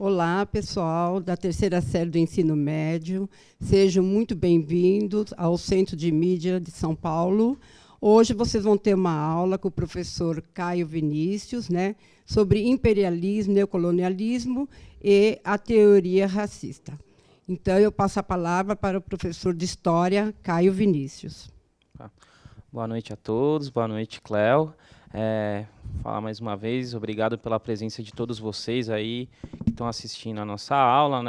Olá, pessoal da terceira série do ensino médio. Sejam muito bem-vindos ao Centro de Mídia de São Paulo. Hoje vocês vão ter uma aula com o professor Caio Vinícius, sobre imperialismo, neocolonialismo e a teoria racista. Então, eu passo a palavra para o professor de História, Caio Vinícius. Boa noite a todos, boa noite, Cléo. Falar mais uma vez, obrigado pela presença de todos vocês aí que estão assistindo a nossa aula,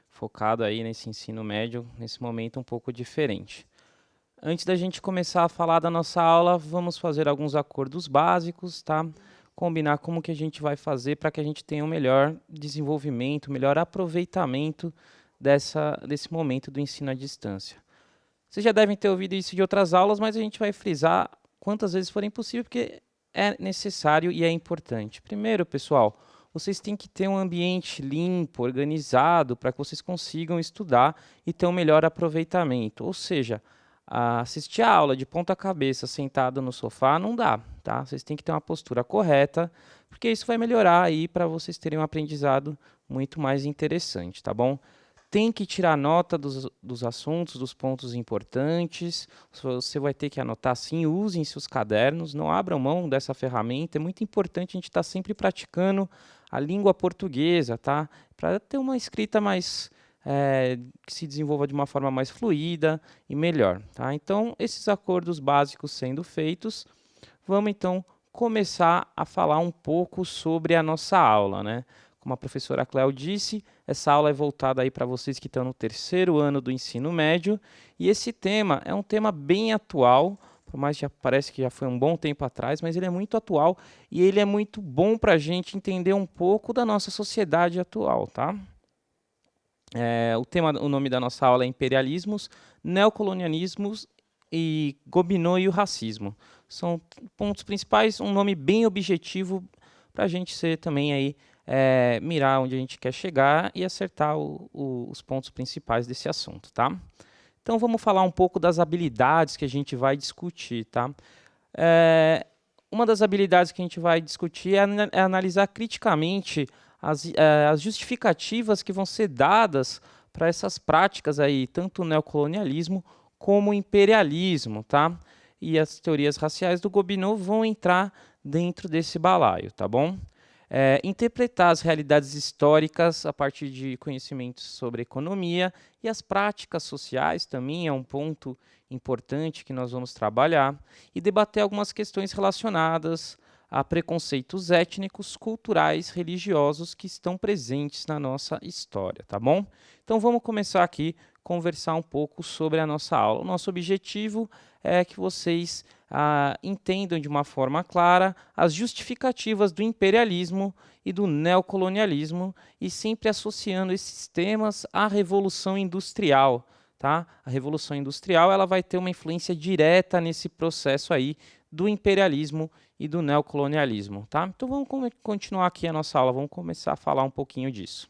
focado aí nesse ensino médio, nesse momento um pouco diferente. Antes da gente começar a falar da nossa aula, vamos fazer alguns acordos básicos, tá? Combinar como que a gente vai fazer para que a gente tenha um melhor desenvolvimento, melhor aproveitamento desse momento do ensino à distância. Vocês já devem ter ouvido isso de outras aulas, mas a gente vai frisar quantas vezes forem possível, porque é necessário e é importante. Primeiro, pessoal, vocês têm que ter um ambiente limpo, organizado, para que vocês consigam estudar e ter um melhor aproveitamento. Ou seja, assistir a aula de ponta cabeça, sentado no sofá, não dá, tá? Vocês têm que ter uma postura correta, porque isso vai melhorar aí para vocês terem um aprendizado muito mais interessante, tá bom? Tem que tirar nota dos assuntos, dos pontos importantes. Você vai ter que anotar sim, usem seus cadernos, não abram mão dessa ferramenta. É muito importante a gente estar sempre praticando a língua portuguesa, tá? Para ter uma escrita mais que se desenvolva de uma forma mais fluida e melhor, tá? Então, esses acordos básicos sendo feitos, vamos então começar a falar um pouco sobre a nossa aula, Como a professora Cléo disse, essa aula é voltada aí para vocês que estão no terceiro ano do ensino médio, e esse tema é um tema bem atual, por mais que parece que já foi um bom tempo atrás, mas ele é muito atual e ele é muito bom para a gente entender um pouco da nossa sociedade atual, tá? O nome da nossa aula é Imperialismos, Neocolonialismos e Gobineau e o Racismo. São pontos principais, um nome bem objetivo para a gente ser também aí mirar onde a gente quer chegar e acertar os pontos principais desse assunto, tá? Então, vamos falar um pouco das habilidades que a gente vai discutir, tá? Uma das habilidades que a gente vai discutir é analisar criticamente as justificativas que vão ser dadas para essas práticas aí, tanto o neocolonialismo como o imperialismo, tá? E as teorias raciais do Gobineau vão entrar dentro desse balaio, tá bom? Interpretar as realidades históricas a partir de conhecimentos sobre economia e as práticas sociais também é um ponto importante que nós vamos trabalhar e debater algumas questões relacionadas a preconceitos étnicos, culturais, religiosos que estão presentes na nossa história, tá bom? Então vamos começar aqui a conversar um pouco sobre a nossa aula. O nosso objetivo é que vocês entendam de uma forma clara as justificativas do imperialismo e do neocolonialismo e sempre associando esses temas à Revolução Industrial, tá? A Revolução Industrial ela vai ter uma influência direta nesse processo aí do imperialismo e do neocolonialismo, tá? Então vamos continuar aqui a nossa aula, vamos começar a falar um pouquinho disso.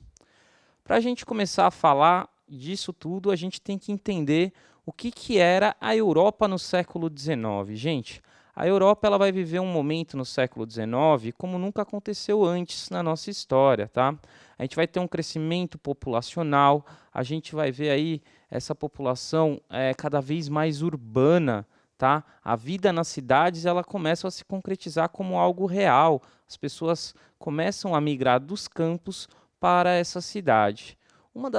Para a gente começar a falar disso tudo, a gente tem que entender o que era a Europa no século XIX. Gente, a Europa ela vai viver um momento no século XIX como nunca aconteceu antes na nossa história, tá? A gente vai ter um crescimento populacional, a gente vai ver aí essa população cada vez mais urbana, tá? A vida nas cidades ela começa a se concretizar como algo real. As pessoas começam a migrar dos campos para essa cidade. Uma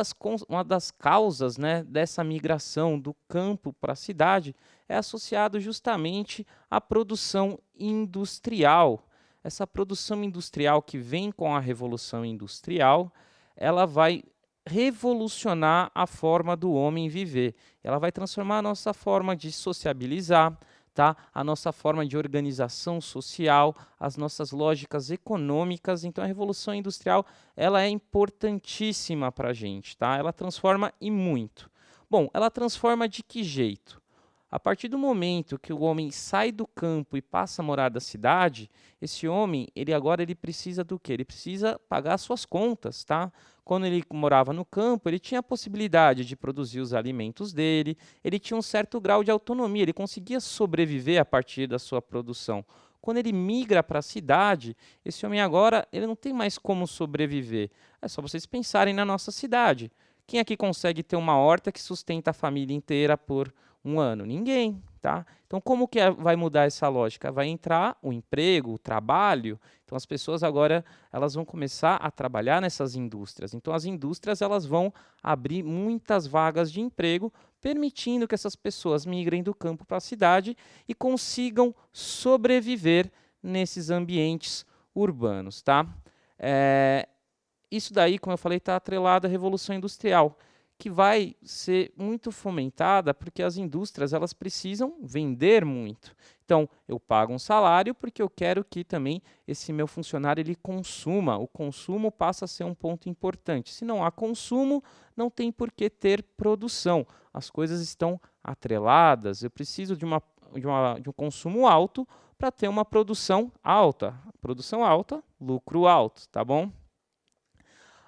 das causas dessa migração do campo para a cidade é associado justamente à produção industrial. Essa produção industrial que vem com a Revolução Industrial, ela vai revolucionar a forma do homem viver. Ela vai transformar a nossa forma de sociabilizar, tá? A nossa forma de organização social, as nossas lógicas econômicas. Então, a Revolução Industrial ela é importantíssima para a gente, tá? Ela transforma e muito. Bom, ela transforma de que jeito? A partir do momento que o homem sai do campo e passa a morar da cidade, esse homem, ele precisa do quê? Ele precisa pagar suas contas, tá? Quando ele morava no campo, ele tinha a possibilidade de produzir os alimentos dele, ele tinha um certo grau de autonomia, ele conseguia sobreviver a partir da sua produção. Quando ele migra para a cidade, esse homem agora ele não tem mais como sobreviver. É só vocês pensarem na nossa cidade. Quem aqui consegue ter uma horta que sustenta a família inteira por um ano? Ninguém, tá? Então, como que vai mudar essa lógica? Vai entrar o emprego, o trabalho. Então, as pessoas agora elas vão começar a trabalhar nessas indústrias. Então, as indústrias elas vão abrir muitas vagas de emprego, permitindo que essas pessoas migrem do campo para a cidade e consigam sobreviver nesses ambientes urbanos, tá? Isso daí, como eu falei, está atrelado à Revolução Industrial, que vai ser muito fomentada porque as indústrias elas precisam vender muito. Então, eu pago um salário porque eu quero que também esse meu funcionário ele consuma. O consumo passa a ser um ponto importante. Se não há consumo, não tem por que ter produção. As coisas estão atreladas. Eu preciso de um consumo alto para ter uma produção alta. Produção alta, lucro alto, tá bom?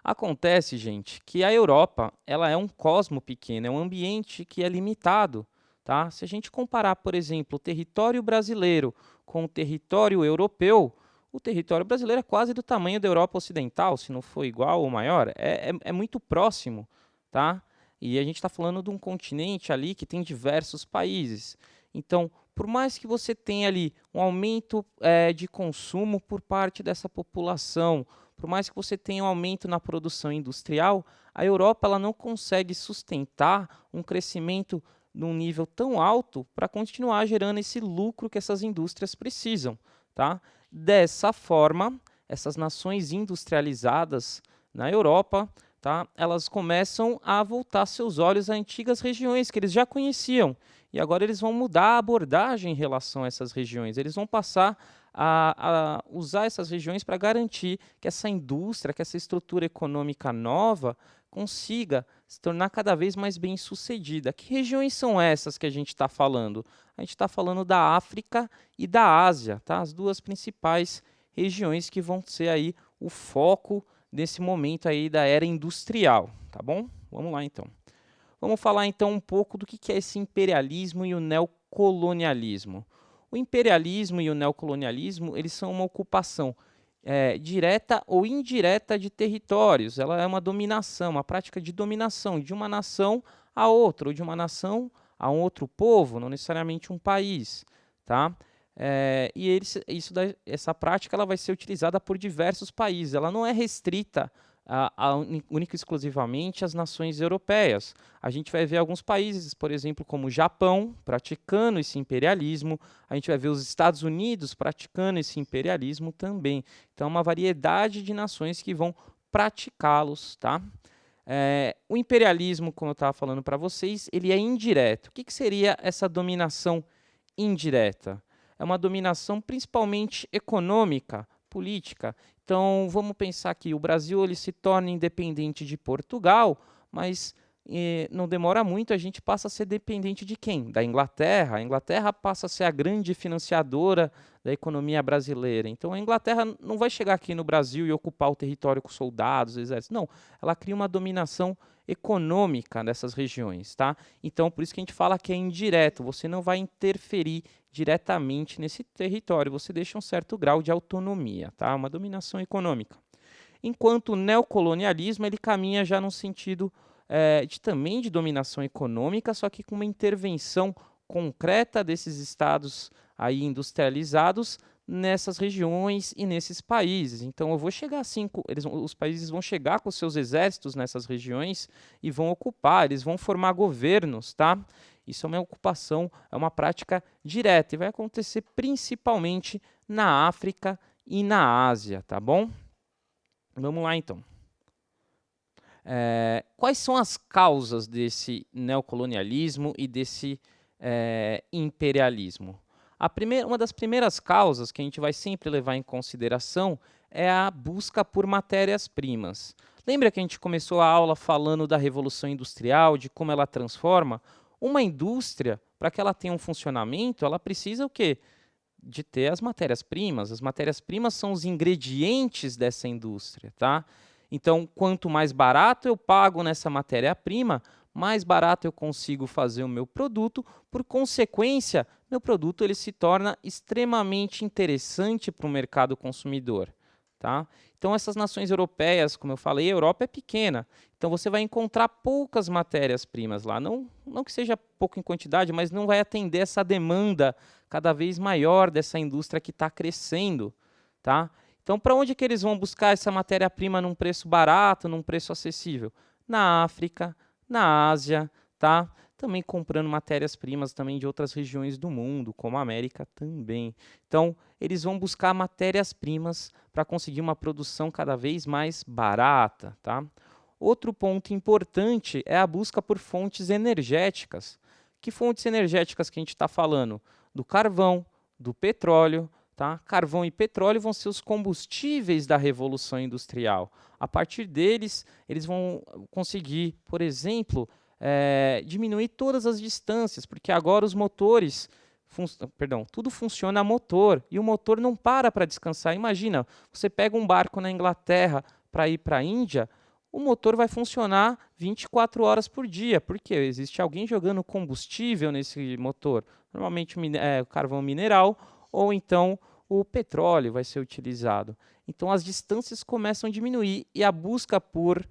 Acontece, gente, que a Europa ela é um cosmo pequeno, é um ambiente que é limitado. Tá? Se a gente comparar, por exemplo, o território brasileiro com o território europeu, o território brasileiro é quase do tamanho da Europa Ocidental, se não for igual ou maior, é muito próximo. Tá? E a gente está falando de um continente ali que tem diversos países. Então, por mais que você tenha ali um aumento de consumo por parte dessa população, por mais que você tenha um aumento na produção industrial, a Europa ela não consegue sustentar um crescimento num nível tão alto para continuar gerando esse lucro que essas indústrias precisam. Tá? Dessa forma, essas nações industrializadas na Europa, tá? Elas começam a voltar seus olhos a antigas regiões que eles já conheciam. E agora eles vão mudar a abordagem em relação a essas regiões. Eles vão passar a usar essas regiões para garantir que essa indústria, que essa estrutura econômica nova consiga se tornar cada vez mais bem sucedida. Que regiões são essas que a gente está falando? A gente está falando da África e da Ásia, tá? As duas principais regiões que vão ser aí o foco desse momento aí da era industrial, tá bom? Vamos lá então. Vamos falar então um pouco do que é esse imperialismo e o neocolonialismo. O imperialismo e o neocolonialismo eles são uma ocupação direta ou indireta de territórios. Ela é uma dominação, uma prática de dominação de uma nação a outra, ou de uma nação a um outro povo, não necessariamente um país. Tá? Essa prática ela vai ser utilizada por diversos países. Ela não é restrita única e exclusivamente às nações europeias. A gente vai ver alguns países, por exemplo, como o Japão, praticando esse imperialismo. A gente vai ver os Estados Unidos praticando esse imperialismo também. Então, é uma variedade de nações que vão praticá-los. Tá? O imperialismo, como eu estava falando para vocês, ele é indireto. O que seria essa dominação indireta? É uma dominação principalmente econômica, política. Então, vamos pensar que o Brasil ele se torna independente de Portugal, mas não demora muito, a gente passa a ser dependente de quem? Da Inglaterra. A Inglaterra passa a ser a grande financiadora da economia brasileira. Então, a Inglaterra não vai chegar aqui no Brasil e ocupar o território com soldados, exércitos. Não, ela cria uma dominação econômica dessas regiões. Tá? Então, por isso que a gente fala que é indireto. Você não vai interferir diretamente nesse território, você deixa um certo grau de autonomia, tá? Uma dominação econômica. Enquanto o neocolonialismo ele caminha já no sentido também de dominação econômica, só que com uma intervenção concreta desses estados aí industrializados nessas regiões e nesses países. Então eu vou chegar assim, os países vão chegar com seus exércitos nessas regiões e vão ocupar, eles vão formar governos, tá? Isso é uma ocupação, é uma prática direta e vai acontecer principalmente na África e na Ásia, tá bom? Vamos lá então. Quais são as causas desse neocolonialismo e desse imperialismo? Uma das primeiras causas que a gente vai sempre levar em consideração é a busca por matérias-primas. Lembra que a gente começou a aula falando da Revolução Industrial, de como ela transforma? Uma indústria, para que ela tenha um funcionamento, ela precisa o quê? De ter as matérias-primas. As matérias-primas são os ingredientes dessa indústria, tá? Então, quanto mais barato eu pago nessa matéria-prima, mais barato eu consigo fazer o meu produto, por consequência, meu produto ele se torna extremamente interessante para o mercado consumidor. Tá? Então, essas nações europeias, como eu falei, a Europa é pequena. Então, você vai encontrar poucas matérias-primas lá. Não que seja pouco em quantidade, mas não vai atender essa demanda cada vez maior dessa indústria que está crescendo. Tá? Então, para onde que eles vão buscar essa matéria-prima num preço barato, num preço acessível? Na África, na Ásia, tá? Também comprando matérias-primas também de outras regiões do mundo, como a América também. Então, eles vão buscar matérias-primas para conseguir uma produção cada vez mais barata, tá? Outro ponto importante é a busca por fontes energéticas. Que fontes energéticas que a gente está falando? Do carvão, do petróleo, tá? Carvão e petróleo vão ser os combustíveis da Revolução Industrial. A partir deles, eles vão conseguir, por exemplo, diminuir todas as distâncias, porque agora os motores, tudo funciona a motor, e o motor não para descansar. Imagina, você pega um barco na Inglaterra para ir para a Índia, o motor vai funcionar 24 horas por dia, porque existe alguém jogando combustível nesse motor, normalmente o carvão mineral, ou então o petróleo vai ser utilizado. Então as distâncias começam a diminuir e a busca por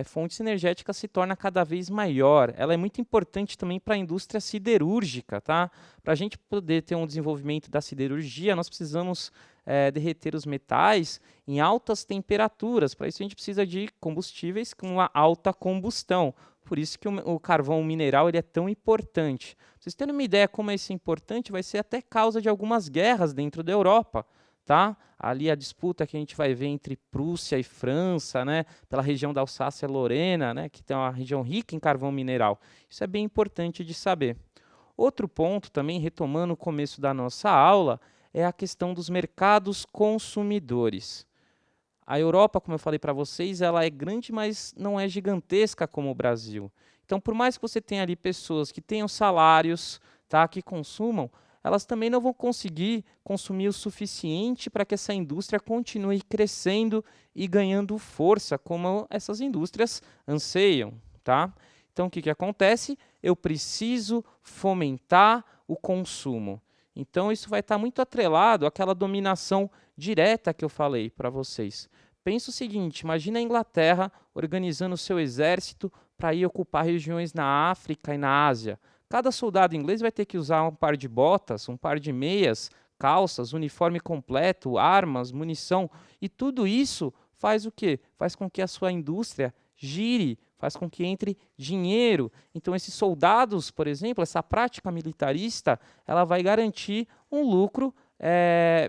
fontes energéticas se torna cada vez maior. Ela é muito importante também para a indústria siderúrgica. Tá? Para a gente poder ter um desenvolvimento da siderurgia, nós precisamos derreter os metais em altas temperaturas. Para isso a gente precisa de combustíveis com uma alta combustão. Por isso que o carvão mineral ele é tão importante. Pra vocês terem uma ideia como isso é importante, vai ser até causa de algumas guerras dentro da Europa. Tá? Ali a disputa que a gente vai ver entre Prússia e França, né, pela região da Alsácia-Lorena, né, que tem uma região rica em carvão mineral. Isso é bem importante de saber. Outro ponto, também retomando o começo da nossa aula, é a questão dos mercados consumidores. A Europa, como eu falei para vocês, ela é grande, mas não é gigantesca como o Brasil. Então, por mais que você tenha ali pessoas que tenham salários, tá, que consumam, elas também não vão conseguir consumir o suficiente para que essa indústria continue crescendo e ganhando força, como essas indústrias anseiam. Tá? Então, o que acontece? Eu preciso fomentar o consumo. Então, isso vai estar muito atrelado àquela dominação direta que eu falei para vocês. Pensa o seguinte, imagina a Inglaterra organizando o seu exército para ir ocupar regiões na África e na Ásia. Cada soldado inglês vai ter que usar um par de botas, um par de meias, calças, uniforme completo, armas, munição. E tudo isso faz o quê? Faz com que a sua indústria gire, faz com que entre dinheiro. Então, esses soldados, por exemplo, essa prática militarista, ela vai garantir um lucro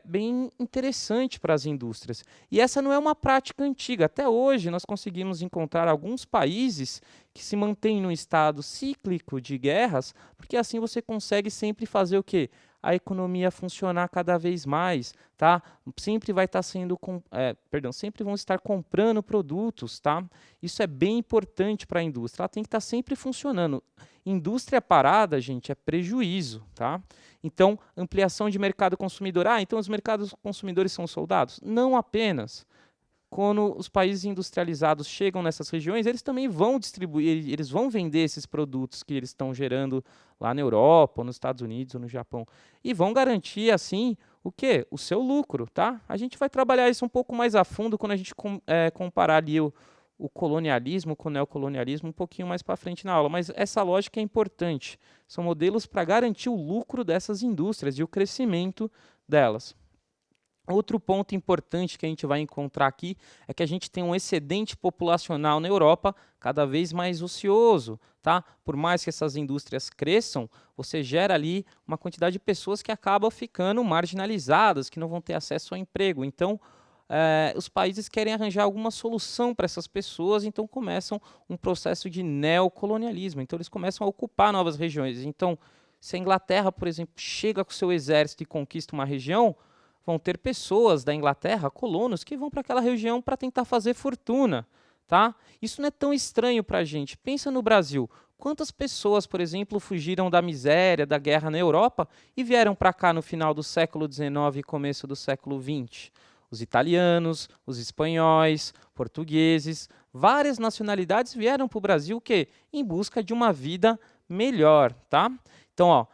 bem interessante para as indústrias. E essa não é uma prática antiga. Até hoje, nós conseguimos encontrar alguns países que se mantêm num estado cíclico de guerras, porque assim você consegue sempre fazer o quê? A economia funcionar cada vez mais, tá? Sempre vai estar sempre vão estar comprando produtos, tá? Isso é bem importante para a indústria. Ela tem que estar sempre funcionando. Indústria parada, gente, é prejuízo, tá? Então, ampliação de mercado consumidor. Então os mercados consumidores são soldados? Não apenas. Quando os países industrializados chegam nessas regiões, eles também vão distribuir, eles vão vender esses produtos que eles estão gerando lá na Europa, ou nos Estados Unidos, ou no Japão. E vão garantir, assim, o quê? O seu lucro, tá? A gente vai trabalhar isso um pouco mais a fundo quando a gente comparar ali o colonialismo com o neocolonialismo um pouquinho mais para frente na aula. Mas essa lógica é importante. São modelos para garantir o lucro dessas indústrias e o crescimento delas. Outro ponto importante que a gente vai encontrar aqui é que a gente tem um excedente populacional na Europa cada vez mais ocioso. Tá? Por mais que essas indústrias cresçam, você gera ali uma quantidade de pessoas que acabam ficando marginalizadas, que não vão ter acesso ao emprego. Então, os países querem arranjar alguma solução para essas pessoas, então começam um processo de neocolonialismo. Então, eles começam a ocupar novas regiões. Então, se a Inglaterra, por exemplo, chega com o seu exército e conquista uma região, vão ter pessoas da Inglaterra, colonos, que vão para aquela região para tentar fazer fortuna. Tá? Isso não é tão estranho para a gente. Pensa no Brasil. Quantas pessoas, por exemplo, fugiram da miséria, da guerra na Europa e vieram para cá no final do século XIX e começo do século XX? Os italianos, os espanhóis, portugueses, várias nacionalidades vieram para o Brasil o quê? Em busca de uma vida melhor. Tá? Então,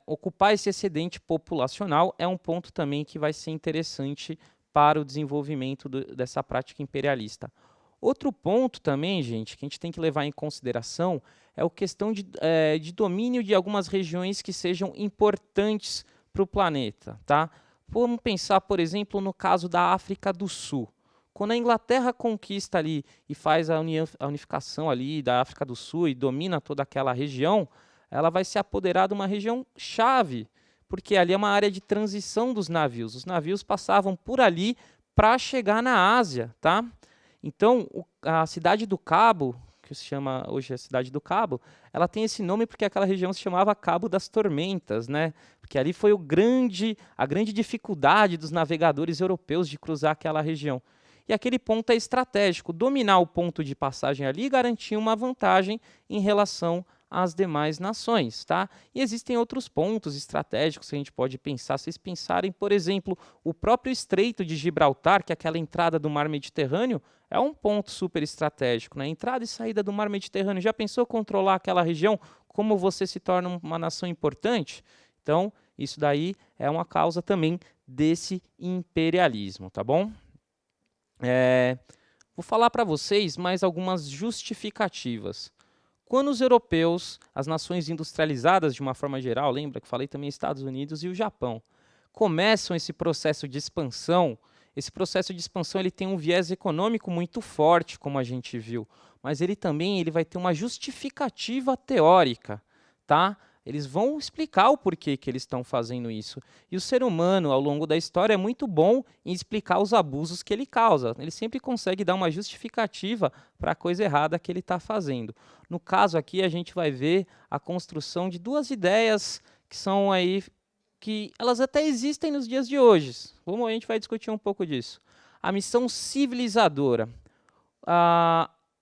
ocupar esse excedente populacional é um ponto também que vai ser interessante para o desenvolvimento dessa prática imperialista. Outro ponto também, gente, que a gente tem que levar em consideração é a questão de domínio de algumas regiões que sejam importantes para o planeta. Tá? Vamos pensar, por exemplo, no caso da África do Sul. Quando a Inglaterra conquista ali e faz a unificação ali da África do Sul e domina toda aquela região, ela vai se apoderar de uma região chave, porque ali é uma área de transição dos navios. Os navios passavam por ali para chegar na Ásia, tá? Então, a cidade do Cabo, que se chama hoje a cidade do Cabo, ela tem esse nome porque aquela região se chamava Cabo das Tormentas, né? Porque ali foi a grande dificuldade dos navegadores europeus de cruzar aquela região. E aquele ponto é estratégico. Dominar o ponto de passagem ali garantia uma vantagem em relação às demais nações. Tá? E existem outros pontos estratégicos que a gente pode pensar. Se vocês pensarem, por exemplo, o próprio Estreito de Gibraltar, que é aquela entrada do mar Mediterrâneo, é um ponto super estratégico. Né? Entrada e saída do mar Mediterrâneo. Já pensou controlar aquela região? Como você se torna uma nação importante? Então, isso daí é uma causa também desse imperialismo, tá bom? Vou falar para vocês mais algumas justificativas. Quando os europeus, as nações industrializadas de uma forma geral, lembra que falei também Estados Unidos e o Japão, começam esse processo de expansão, ele tem um viés econômico muito forte, como a gente viu, mas ele vai ter uma justificativa teórica, tá? Eles vão explicar o porquê que eles estão fazendo isso. E o ser humano, ao longo da história, é muito bom em explicar os abusos que ele causa. Ele sempre consegue dar uma justificativa para a coisa errada que ele está fazendo. No caso aqui, a gente vai ver a construção de duas ideias que são aí, que elas até existem nos dias de hoje. A gente vai discutir um pouco disso. A missão civilizadora.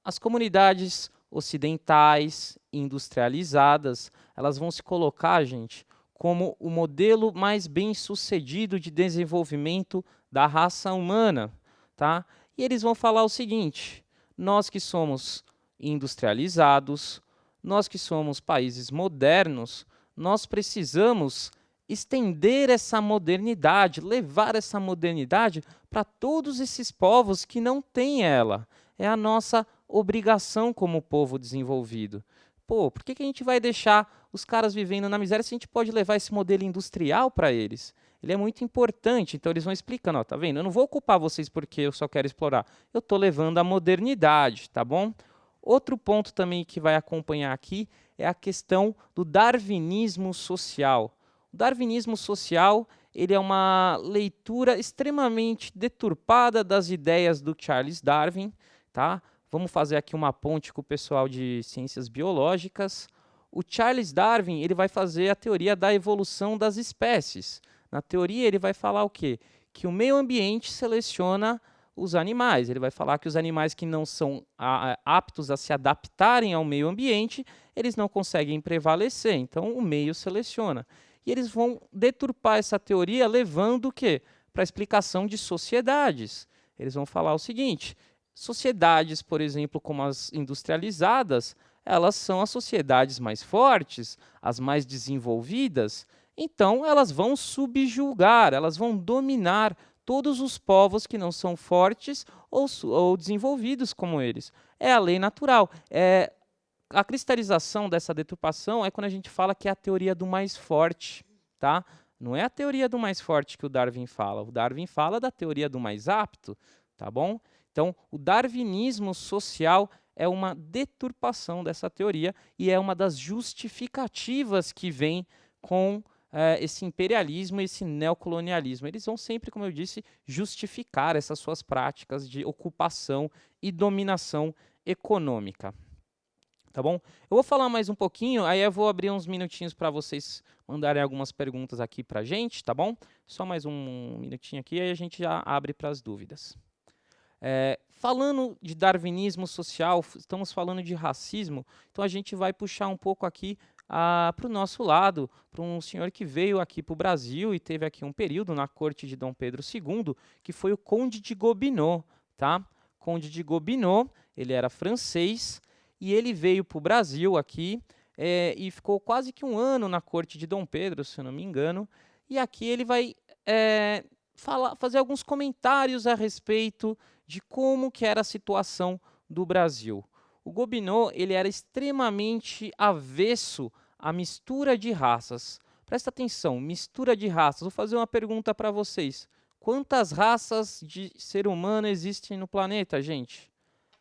As comunidades ocidentais, industrializadas, elas vão se colocar, gente, como o modelo mais bem-sucedido de desenvolvimento da raça humana, tá? E eles vão falar o seguinte: nós que somos industrializados, nós que somos países modernos, nós precisamos estender essa modernidade, levar essa modernidade para todos esses povos que não têm ela. É a nossa obrigação como povo desenvolvido. Por que a gente vai deixar os caras vivendo na miséria se a gente pode levar esse modelo industrial para eles? Ele é muito importante, então eles vão explicando, ó, tá vendo? Eu não vou ocupar vocês porque eu só quero explorar. Eu estou levando a modernidade, tá bom? Outro ponto também que vai acompanhar aqui é a questão do darwinismo social. O darwinismo social, ele é uma leitura extremamente deturpada das ideias do Charles Darwin, tá? Vamos fazer aqui uma ponte com o pessoal de ciências biológicas. O Charles Darwin, ele vai fazer a teoria da evolução das espécies. Na teoria, ele vai falar o quê? Que o meio ambiente seleciona os animais. Ele vai falar que os animais que não são aptos a se adaptarem ao meio ambiente, eles não conseguem prevalecer. Então, o meio seleciona. E eles vão deturpar essa teoria levando o quê? Para a explicação de sociedades. Eles vão falar o seguinte: sociedades, por exemplo, como as industrializadas, elas são as sociedades mais fortes, as mais desenvolvidas, então elas vão subjugar, elas vão dominar todos os povos que não são fortes ou desenvolvidos como eles. É a lei natural. A cristalização dessa deturpação é quando a gente fala que é a teoria do mais forte, tá? Não é a teoria do mais forte que o Darwin fala. O Darwin fala da teoria do mais apto, tá bom? Então, o darwinismo social é uma deturpação dessa teoria e é uma das justificativas que vem com esse imperialismo e esse neocolonialismo. Eles vão sempre, como eu disse, justificar essas suas práticas de ocupação e dominação econômica. Tá bom? Eu vou falar mais um pouquinho, aí eu vou abrir uns minutinhos para vocês mandarem algumas perguntas aqui para a gente, tá bom? Só mais um minutinho aqui, aí a gente já abre para as dúvidas. Falando de darwinismo social, estamos falando de racismo, então a gente vai puxar um pouco aqui para o nosso lado, para um senhor que veio aqui para o Brasil e teve aqui um período na corte de Dom Pedro II, que foi o Conde de Gobineau, tá? Conde de Gobineau, ele era francês, e ele veio para o Brasil aqui e ficou quase que um ano na corte de Dom Pedro, se eu não me engano, e aqui ele vai fazer alguns comentários a respeito de como que era a situação do Brasil. O Gobineau ele era extremamente avesso à mistura de raças. Presta atenção, mistura de raças. Vou fazer uma pergunta para vocês. Quantas raças de ser humano existem no planeta, gente?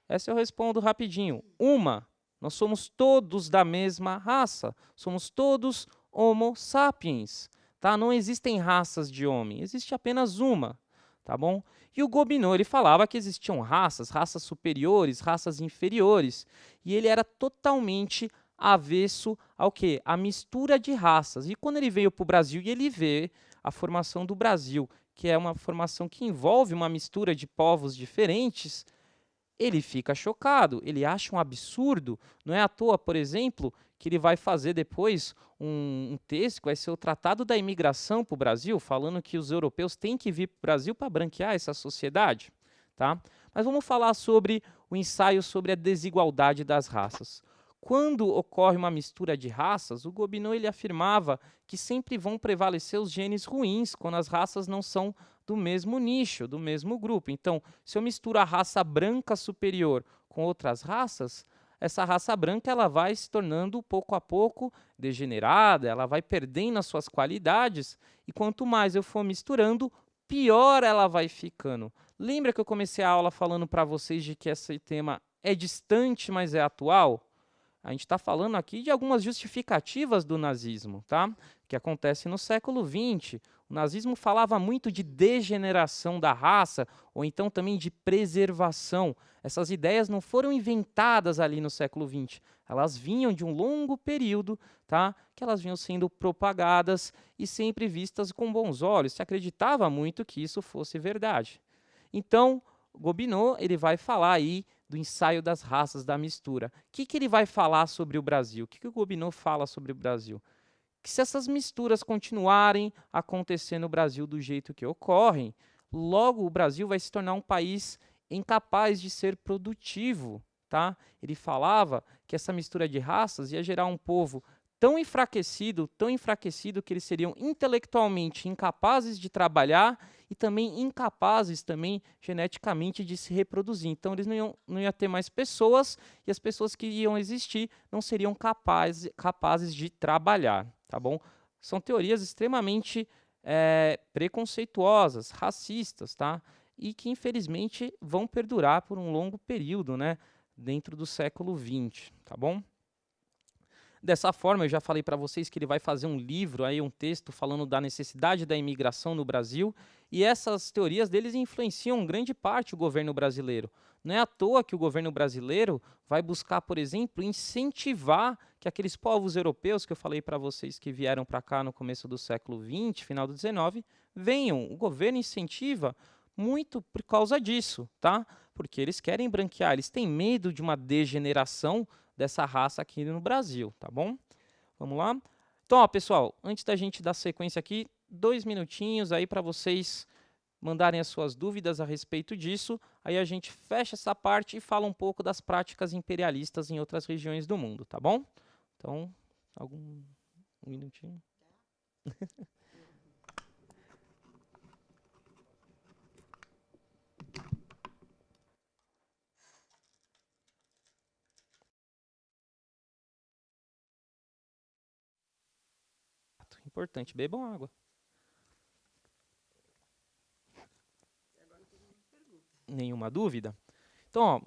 Essa eu respondo rapidinho. Uma. Nós somos todos da mesma raça. Somos todos Homo sapiens. Tá? Não existem raças de homem. Existe apenas uma. Tá bom? E o Gobineau ele falava que existiam raças, raças superiores, raças inferiores. E ele era totalmente avesso ao quê? A mistura de raças. E quando ele veio para o Brasil e ele vê a formação do Brasil, que é uma formação que envolve uma mistura de povos diferentes, ele fica chocado, ele acha um absurdo. Não é à toa, por exemplo, que ele vai fazer depois um texto que vai ser o Tratado da Imigração para o Brasil, falando que os europeus têm que vir para o Brasil para branquear essa sociedade. Tá? Mas vamos falar sobre o ensaio sobre a desigualdade das raças. Quando ocorre uma mistura de raças, o Gobineau ele afirmava que sempre vão prevalecer os genes ruins quando as raças não são do mesmo nicho, do mesmo grupo. Então, se eu misturo a raça branca superior com outras raças, essa raça branca ela vai se tornando pouco a pouco degenerada, ela vai perdendo as suas qualidades, e quanto mais eu for misturando, pior ela vai ficando. Lembra que eu comecei a aula falando para vocês de que esse tema é distante, mas é atual? A gente está falando aqui de algumas justificativas do nazismo, tá? Que acontece no século XX. O nazismo falava muito de degeneração da raça, ou então também de preservação. Essas ideias não foram inventadas ali no século XX. Elas vinham de um longo período, tá? Que elas vinham sendo propagadas e sempre vistas com bons olhos. Se acreditava muito que isso fosse verdade. Então, Gobineau ele vai falar aí do ensaio das raças, da mistura. O que ele vai falar sobre o Brasil? O que o Gobineau fala sobre o Brasil? Que se essas misturas continuarem a acontecer no Brasil do jeito que ocorrem, logo o Brasil vai se tornar um país incapaz de ser produtivo. Tá? Ele falava que essa mistura de raças ia gerar um povo tão enfraquecido que eles seriam intelectualmente incapazes de trabalhar e também incapazes geneticamente de se reproduzir. Então eles não iam ter mais pessoas e as pessoas que iam existir não seriam capazes de trabalhar, tá bom? São teorias extremamente preconceituosas, racistas, tá? E que infelizmente vão perdurar por um longo período, né? Dentro do século XX, tá bom? Dessa forma, eu já falei para vocês que ele vai fazer um livro, aí, um texto falando da necessidade da imigração no Brasil, e essas teorias deles influenciam grande parte o governo brasileiro. Não é à toa que o governo brasileiro vai buscar, por exemplo, incentivar que aqueles povos europeus que eu falei para vocês que vieram para cá no começo do século XX, final do XIX, venham. O governo incentiva muito por causa disso, tá? Porque eles querem branquear, eles têm medo de uma degeneração dessa raça aqui no Brasil, tá bom? Vamos lá? Então, ó, pessoal, antes da gente dar sequência aqui, 2 minutinhos aí para vocês mandarem as suas dúvidas a respeito disso. Aí a gente fecha essa parte e fala um pouco das práticas imperialistas em outras regiões do mundo, tá bom? Então, um minutinho. Importante, bebam água. Nenhuma dúvida? Então, ó,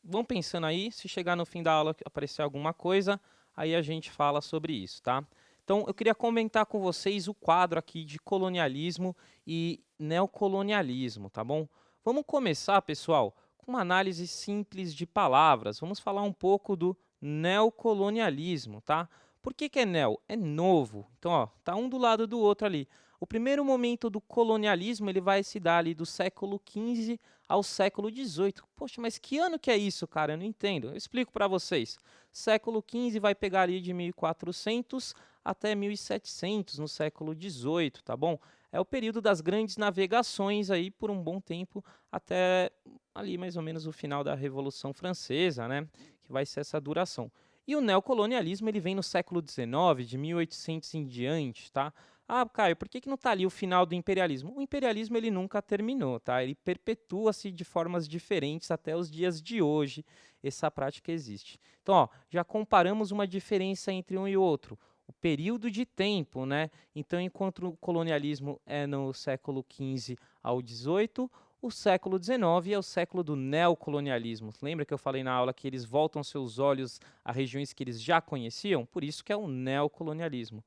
vão pensando aí, se chegar no fim da aula aparecer alguma coisa, aí a gente fala sobre isso, tá? Então, eu queria comentar com vocês o quadro aqui de colonialismo e neocolonialismo, tá bom? Vamos começar, pessoal, com uma análise simples de palavras. Vamos falar um pouco do neocolonialismo, tá? Por que é neo? É novo. Então, ó, tá um do lado do outro ali. O primeiro momento do colonialismo ele vai se dar ali do século XV ao século XVIII. Poxa, mas que ano que é isso, cara? Eu não entendo. Eu explico para vocês. Século XV vai pegar ali de 1400 até 1700, no século XVIII, tá bom? É o período das grandes navegações aí por um bom tempo, até ali mais ou menos o final da Revolução Francesa, né? Que vai ser essa duração. E o neocolonialismo ele vem no século XIX, de 1800 em diante, tá? Ah, Caio, por que não está ali o final do imperialismo? O imperialismo ele nunca terminou, tá? Ele perpetua-se de formas diferentes até os dias de hoje. Essa prática existe. Então, ó, já comparamos uma diferença entre um e outro. O período de tempo, né? Então, enquanto o colonialismo é no século XV ao XVIII, o século XIX é o século do neocolonialismo. Lembra que eu falei na aula que eles voltam seus olhos a regiões que eles já conheciam? Por isso que é o neocolonialismo.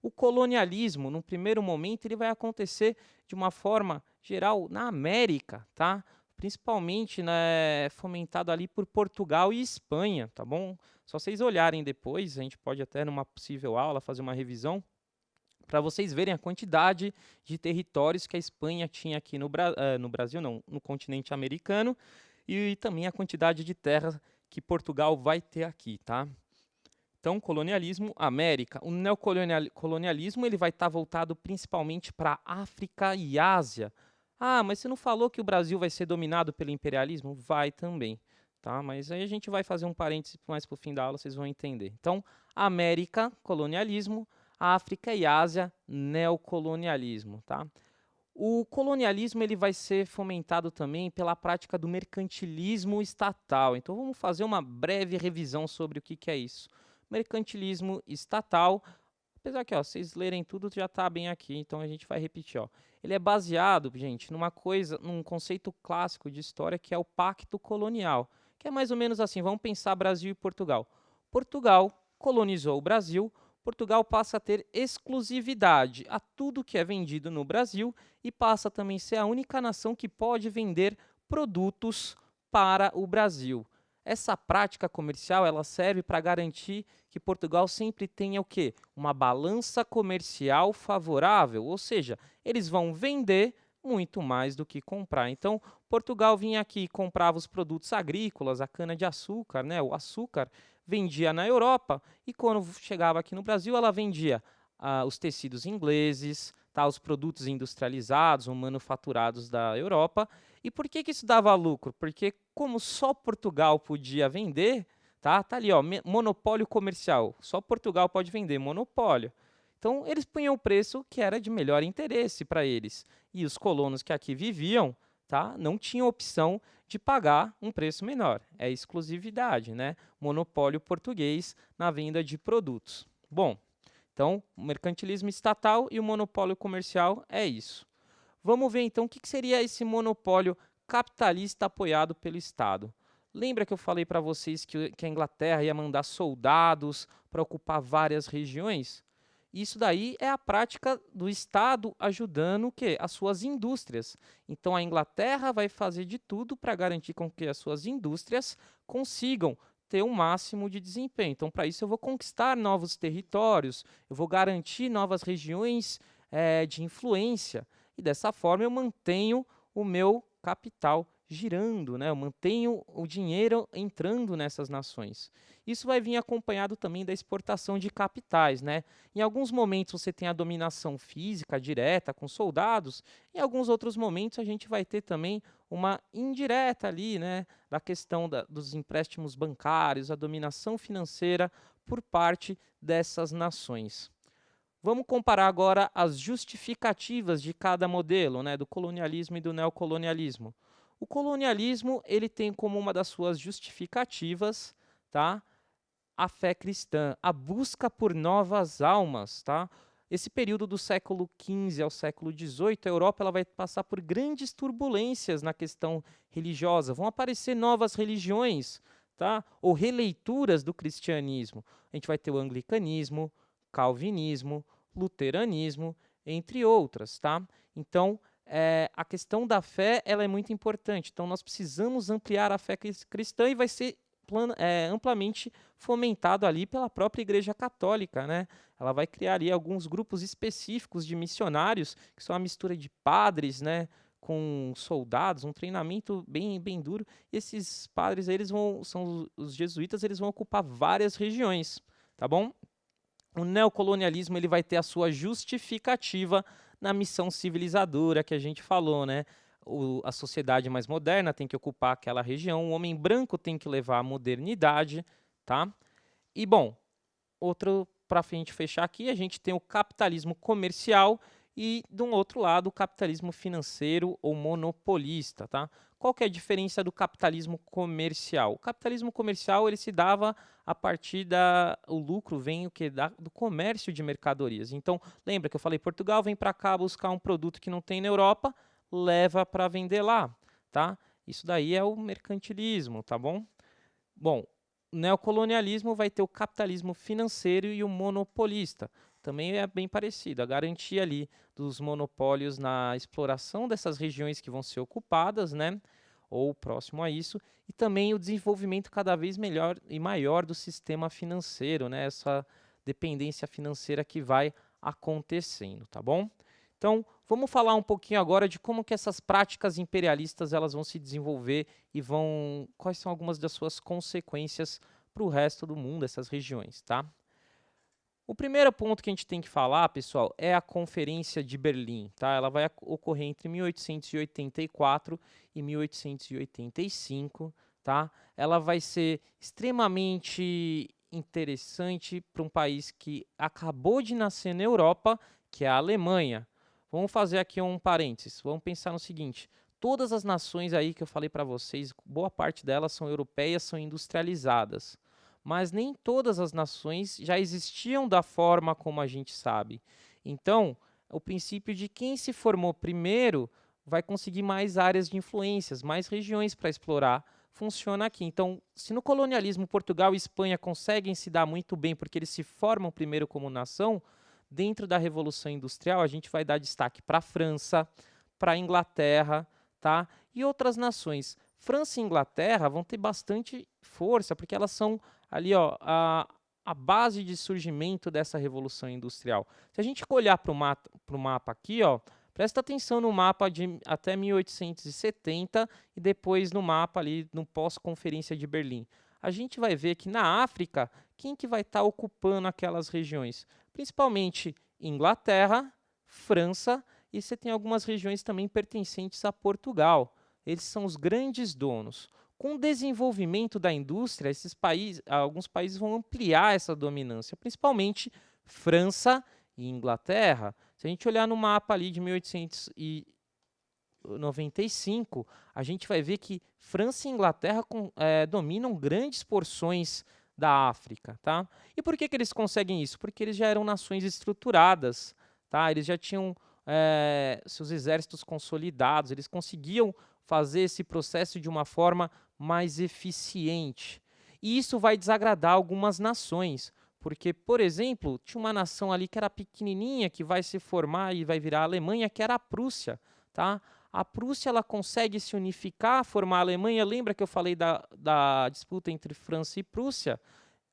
O colonialismo, no primeiro momento, ele vai acontecer de uma forma geral na América, tá? Principalmente, né, fomentado ali por Portugal e Espanha, tá bom? Só vocês olharem depois, a gente pode até numa possível aula fazer uma revisão para vocês verem a quantidade de territórios que a Espanha tinha aqui no Brasil, não, no continente americano, e também a quantidade de terra que Portugal vai ter aqui, tá? Então, colonialismo, América. O neocolonialismo ele vai estar voltado principalmente para África e Ásia. Ah, mas você não falou que o Brasil vai ser dominado pelo imperialismo? Vai também, tá? Mas aí a gente vai fazer um parêntese mais para o fim da aula, vocês vão entender. Então, América, colonialismo, África e Ásia, neocolonialismo, tá? O colonialismo ele vai ser fomentado também pela prática do mercantilismo estatal. Então vamos fazer uma breve revisão sobre o que é isso. Mercantilismo estatal, apesar que ó, vocês lerem tudo já está bem aqui, então a gente vai repetir. Ó. Ele é baseado, gente, num conceito clássico de história que é o pacto colonial, que é mais ou menos assim, vamos pensar Brasil e Portugal. Portugal colonizou o Brasil, Portugal passa a ter exclusividade a tudo que é vendido no Brasil e passa também a ser a única nação que pode vender produtos para o Brasil. Essa prática comercial ela serve para garantir que Portugal sempre tenha o quê? Uma balança comercial favorável, ou seja, eles vão vender muito mais do que comprar. Então, Portugal vinha aqui e comprava os produtos agrícolas, a cana-de-açúcar, né, o açúcar, vendia na Europa e quando chegava aqui no Brasil, ela vendia os tecidos ingleses, tá, os produtos industrializados ou manufaturados da Europa. E por que isso dava lucro? Porque como só Portugal podia vender, tá ali, ó, monopólio comercial, só Portugal pode vender, monopólio. Então, eles punham o preço que era de melhor interesse para eles. E os colonos que aqui viviam, tá, não tinham opção de pagar um preço menor. É exclusividade, né? Monopólio português na venda de produtos. Bom, então, o mercantilismo estatal e o monopólio comercial é isso. Vamos ver então o que seria esse monopólio capitalista apoiado pelo Estado. Lembra que eu falei para vocês que a Inglaterra ia mandar soldados para ocupar várias regiões? Isso daí é a prática do Estado ajudando o quê? As suas indústrias. Então a Inglaterra vai fazer de tudo para garantir com que as suas indústrias consigam ter um máximo de desempenho. Então, para isso, eu vou conquistar novos territórios, eu vou garantir novas regiões de influência. E dessa forma eu mantenho o meu capital girando, né? Eu mantenho o dinheiro entrando nessas nações. Isso vai vir acompanhado também da exportação de capitais, né? Em alguns momentos você tem a dominação física direta com soldados, em alguns outros momentos a gente vai ter também uma indireta ali, né? Da questão dos empréstimos bancários, a dominação financeira por parte dessas nações. Vamos comparar agora as justificativas de cada modelo, né, do colonialismo e do neocolonialismo. O colonialismo ele tem como uma das suas justificativas, tá, a fé cristã, a busca por novas almas, tá? Esse período do século XV ao século XVIII, a Europa ela vai passar por grandes turbulências na questão religiosa. Vão aparecer novas religiões, tá? Ou releituras do cristianismo. A gente vai ter o anglicanismo, calvinismo, luteranismo, entre outras, tá? Então, a questão da fé ela é muito importante. Então, nós precisamos ampliar a fé cristã e vai ser amplamente fomentado ali pela própria Igreja Católica, né? Ela vai criar ali alguns grupos específicos de missionários, que são uma mistura de padres, né, com soldados, um treinamento bem, bem duro. E esses padres, são os jesuítas, eles vão ocupar várias regiões, tá bom? O neocolonialismo ele vai ter a sua justificativa na missão civilizadora que a gente falou, né? A sociedade mais moderna tem que ocupar aquela região, o homem branco tem que levar a modernidade, tá? E, bom, outro, para a gente fechar aqui, a gente tem o capitalismo comercial e, de um outro lado, o capitalismo financeiro ou monopolista. Tá? Qual que é a diferença do capitalismo comercial? O capitalismo comercial ele se dava a partir o lucro vem do comércio de mercadorias. Então, lembra que eu falei, Portugal vem para cá buscar um produto que não tem na Europa, leva para vender lá. Tá? Isso daí é o mercantilismo, tá bom? Bom, o neocolonialismo vai ter o capitalismo financeiro e o monopolista. Também é bem parecido, a garantia ali dos monopólios na exploração dessas regiões que vão ser ocupadas, né, ou próximo a isso, e também o desenvolvimento cada vez melhor e maior do sistema financeiro, né, essa dependência financeira que vai acontecendo, tá bom? Então, vamos falar um pouquinho agora de como que essas práticas imperialistas elas vão se desenvolver e quais são algumas das suas consequências para o resto do mundo, essas regiões, tá? O primeiro ponto que a gente tem que falar, pessoal, é a Conferência de Berlim, tá? Ela vai ocorrer entre 1884 e 1885, tá? Ela vai ser extremamente interessante para um país que acabou de nascer na Europa, que é a Alemanha. Vamos fazer aqui um parênteses. Vamos pensar no seguinte: todas as nações aí que eu falei para vocês, boa parte delas são europeias, são industrializadas. Mas nem todas as nações já existiam da forma como a gente sabe. Então, o princípio de quem se formou primeiro vai conseguir mais áreas de influências, mais regiões para explorar, funciona aqui. Então, se no colonialismo Portugal e Espanha conseguem se dar muito bem porque eles se formam primeiro como nação, dentro da Revolução Industrial, a gente vai dar destaque para a França, para a Inglaterra, tá? E outras nações. França e Inglaterra vão ter bastante força, porque elas são ali ó, a base de surgimento dessa Revolução Industrial. Se a gente olhar para o mapa aqui, ó, presta atenção no mapa de até 1870 e depois no mapa ali no pós-conferência de Berlim. A gente vai ver que na África, quem que vai estar ocupando aquelas regiões? Principalmente Inglaterra, França, e você tem algumas regiões também pertencentes a Portugal. Eles são os grandes donos. Com o desenvolvimento da indústria, alguns países vão ampliar essa dominância, principalmente França e Inglaterra. Se a gente olhar no mapa ali de 1895, a gente vai ver que França e Inglaterra dominam grandes porções da África, tá? E por que eles conseguem isso? Porque eles já eram nações estruturadas, tá? Eles já tinham seus exércitos consolidados, eles conseguiam fazer esse processo de uma forma mais eficiente. E isso vai desagradar algumas nações, porque, por exemplo, tinha uma nação ali que era pequenininha, que vai se formar e vai virar a Alemanha, que era a Prússia, tá? A Prússia ela consegue se unificar, formar a Alemanha. Lembra que eu falei da disputa entre França e Prússia?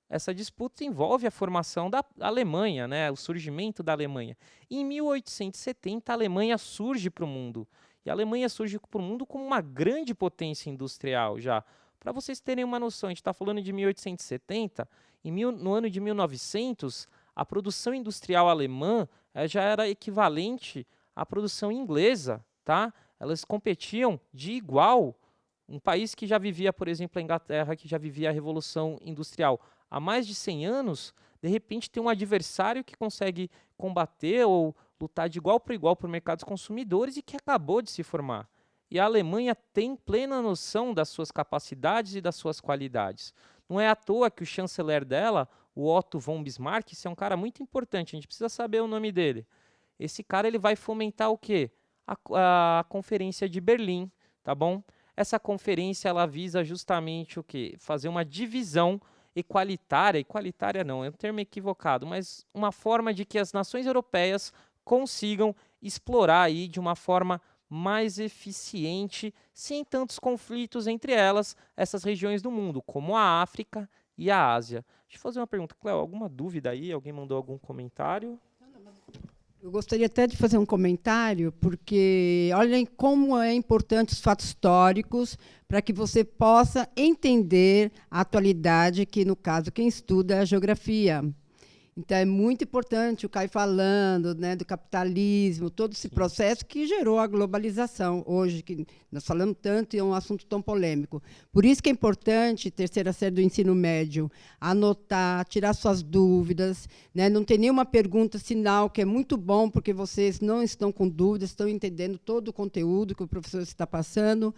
Essa disputa envolve a formação da Alemanha, né? O surgimento da Alemanha. E em 1870, a Alemanha surge para o mundo. E a Alemanha surge para o mundo como uma grande potência industrial já. Para vocês terem uma noção, a gente está falando de 1870, no ano de 1900, a produção industrial alemã já era equivalente à produção inglesa, tá? Elas competiam de igual. Um país que já vivia, por exemplo, a Inglaterra, que já vivia a Revolução Industrial há mais de 100 anos, de repente tem um adversário que consegue combater ou lutar de igual para igual por mercados consumidores e que acabou de se formar. E a Alemanha tem plena noção das suas capacidades e das suas qualidades. Não é à toa que o chanceler dela, o Otto von Bismarck, esse é um cara muito importante, a gente precisa saber o nome dele. Esse cara ele vai fomentar o quê? A Conferência de Berlim, tá bom? Essa conferência ela visa justamente o quê? Fazer uma divisão igualitária não, é um termo equivocado, mas uma forma de que as nações europeias consigam explorar aí de uma forma mais eficiente, sem tantos conflitos entre elas, essas regiões do mundo, como a África e a Ásia. Deixa eu fazer uma pergunta, Cléo, alguma dúvida aí? Alguém mandou algum comentário? Eu gostaria até de fazer um comentário, porque olhem como é importante os fatos históricos para que você possa entender a atualidade, que, no caso, quem estuda é a geografia. Então, é muito importante o Caio falando, né, do capitalismo, todo esse processo que gerou a globalização hoje, que nós falamos tanto e é um assunto tão polêmico. Por isso que é importante, terceira série do ensino médio, anotar, tirar suas dúvidas, né, não ter nenhuma pergunta, sinal, que é muito bom, porque vocês não estão com dúvidas, estão entendendo todo o conteúdo que o professor está passando.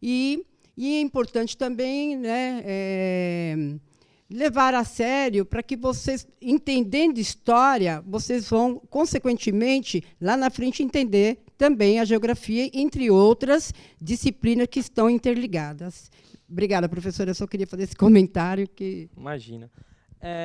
E é importante também, né, levar a sério para que vocês, entendendo história, vocês vão, consequentemente, lá na frente, entender também a geografia, entre outras disciplinas que estão interligadas. Obrigada, professora. Eu só queria fazer esse comentário. Imagina.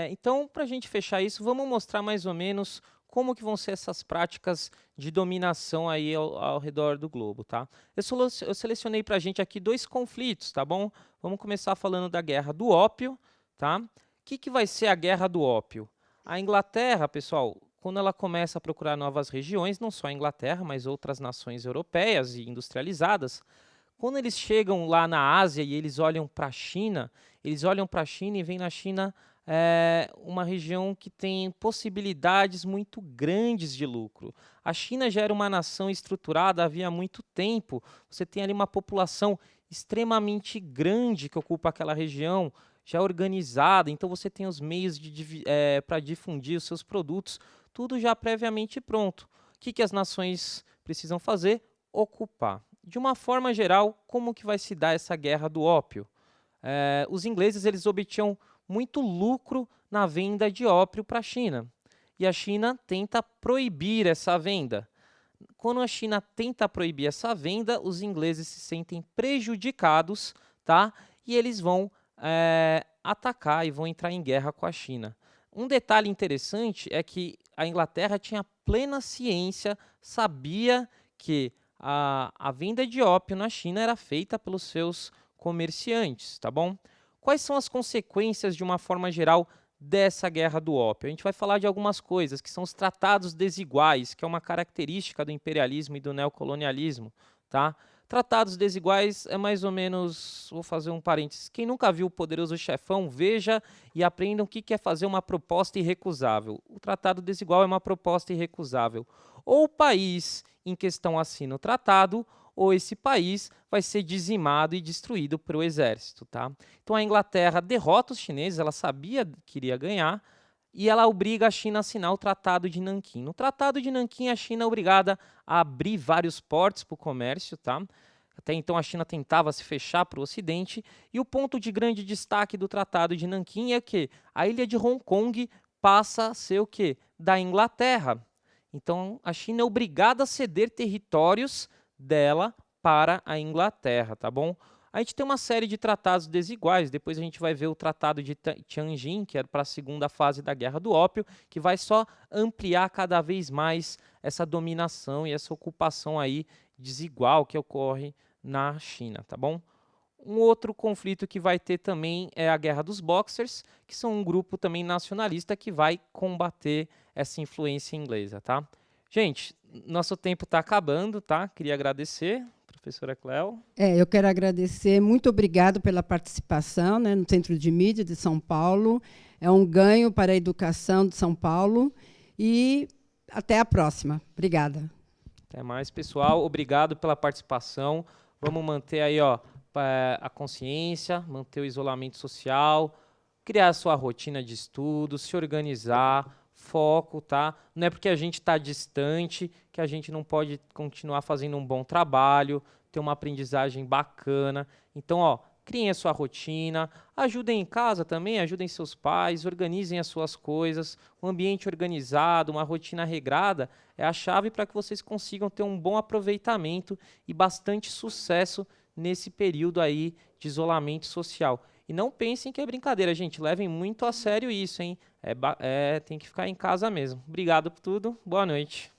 Então, para a gente fechar isso, vamos mostrar mais ou menos como que vão ser essas práticas de dominação aí ao redor do globo, tá? Eu selecionei para a gente aqui 2 conflitos, tá bom? Vamos começar falando da Guerra do Ópio. Tá? O que vai ser a Guerra do Ópio? A Inglaterra, pessoal, quando ela começa a procurar novas regiões, não só a Inglaterra, mas outras nações europeias e industrializadas, quando eles chegam lá na Ásia e eles olham para a China, e veem na China uma região que tem possibilidades muito grandes de lucro. A China já era uma nação estruturada havia muito tempo. Você tem ali uma população extremamente grande que ocupa aquela região, já organizada, então você tem os meios para difundir os seus produtos, tudo já previamente pronto. O que as nações precisam fazer? Ocupar. De uma forma geral, como que vai se dar essa Guerra do Ópio? Os ingleses eles obtinham muito lucro na venda de ópio para a China, e a China tenta proibir essa venda. Quando a China tenta proibir essa venda, os ingleses se sentem prejudicados, tá? E eles vão atacar e vão entrar em guerra com a China. Um detalhe interessante é que a Inglaterra tinha plena ciência, sabia que a venda de ópio na China era feita pelos seus comerciantes, tá bom? Quais são as consequências, de uma forma geral, dessa Guerra do Ópio? A gente vai falar de algumas coisas, que são os tratados desiguais, que é uma característica do imperialismo e do neocolonialismo, tá? Tratados desiguais é mais ou menos, vou fazer um parênteses, quem nunca viu O Poderoso Chefão, veja e aprenda o que é fazer uma proposta irrecusável. O tratado desigual é uma proposta irrecusável. Ou o país em questão assina o tratado, ou esse país vai ser dizimado e destruído pelo exército, tá? Então a Inglaterra derrota os chineses, ela sabia que iria ganhar, e ela obriga a China a assinar o Tratado de Nanquim. No Tratado de Nanquim, a China é obrigada a abrir vários portos para o comércio, tá? Até então, a China tentava se fechar para o Ocidente, e o ponto de grande destaque do Tratado de Nanquim é que a ilha de Hong Kong passa a ser o quê? Da Inglaterra. Então, a China é obrigada a ceder territórios dela para a Inglaterra, tá bom? A gente tem uma série de tratados desiguais, depois a gente vai ver o Tratado de Tianjin, que é para a segunda fase da Guerra do Ópio, que vai só ampliar cada vez mais essa dominação e essa ocupação aí desigual que ocorre na China, tá bom? Um outro conflito que vai ter também é a Guerra dos Boxers, que são um grupo também nacionalista que vai combater essa influência inglesa, tá? Gente, nosso tempo está acabando, tá? Queria agradecer. Professora Cléo. Eu quero agradecer, muito obrigado pela participação, né, no Centro de Mídia de São Paulo. É um ganho para a educação de São Paulo e até a próxima. Obrigada. Até mais, pessoal. Obrigado pela participação. Vamos manter aí, ó, a consciência, manter o isolamento social, criar a sua rotina de estudo, se organizar, foco, tá? Não é porque a gente está distante que a gente não pode continuar fazendo um bom trabalho, ter uma aprendizagem bacana. Então, ó, criem a sua rotina, ajudem em casa também, ajudem seus pais, organizem as suas coisas. Um ambiente organizado, uma rotina regrada é a chave para que vocês consigam ter um bom aproveitamento e bastante sucesso nesse período aí de isolamento social. E não pensem que é brincadeira, gente. Levem muito a sério isso, hein? Tem que ficar em casa mesmo. Obrigado por tudo. Boa noite.